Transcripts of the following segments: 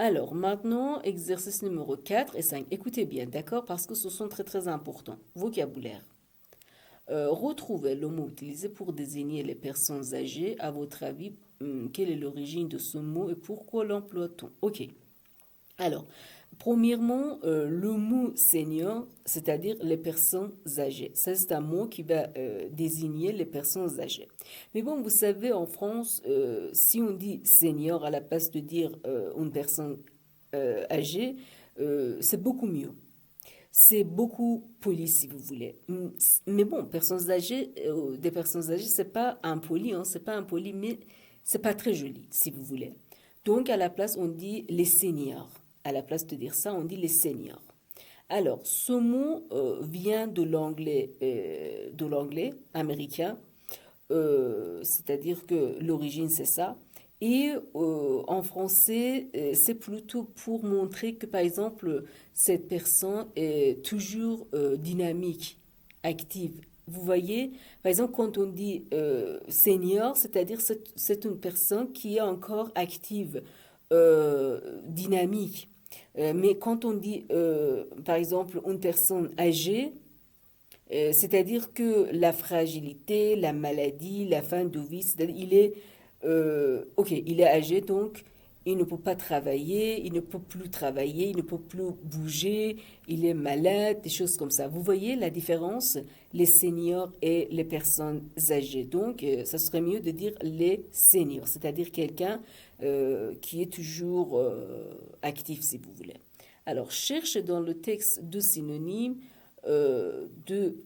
Alors, maintenant, exercice numéro 4 et 5. Écoutez bien, d'accord? Parce que ce sont très très importants. Vocabulaire. Retrouvez le mot utilisé pour désigner les personnes âgées. À votre avis, quelle est l'origine de ce mot et pourquoi l'emploie-t-on? Ok. Alors, premièrement, le mot senior, c'est-à-dire les personnes âgées. Ça, c'est un mot qui va désigner les personnes âgées. Mais bon, vous savez, en France, si on dit senior à la place de dire une personne âgée, c'est beaucoup mieux. C'est beaucoup poli, si vous voulez. Mais bon, personnes âgées, des personnes âgées, c'est pas impoli, hein, c'est pas impoli, mais c'est pas très joli, si vous voulez. Donc, à la place, on dit les seniors. À la place de dire ça, on dit les seniors. Alors, ce mot vient de l'anglais américain, c'est-à-dire que l'origine c'est ça. Et en français, c'est plutôt pour montrer que, par exemple, cette personne est toujours dynamique, active. Vous voyez, par exemple, quand on dit senior, c'est-à-dire c'est une personne qui est encore active, dynamique. Mais quand on dit, par exemple, une personne âgée, c'est-à-dire que la fragilité, la maladie, la fin de vie, ok, il est âgé, donc il ne peut pas travailler, il ne peut plus travailler, il ne peut plus bouger, il est malade, des choses comme ça. Vous voyez la différence, les seniors et les personnes âgées. Donc, ça serait mieux de dire les seniors, c'est-à-dire quelqu'un qui est toujours actif, si vous voulez. Alors, cherche dans le texte de synonymes de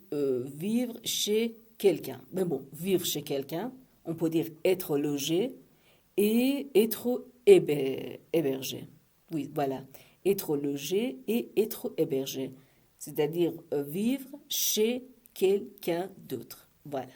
vivre chez quelqu'un. Mais bon, vivre chez quelqu'un, on peut dire être logé et être hébergé. Oui, voilà. Être logé et être hébergé. C'est-à-dire vivre chez quelqu'un d'autre. Voilà.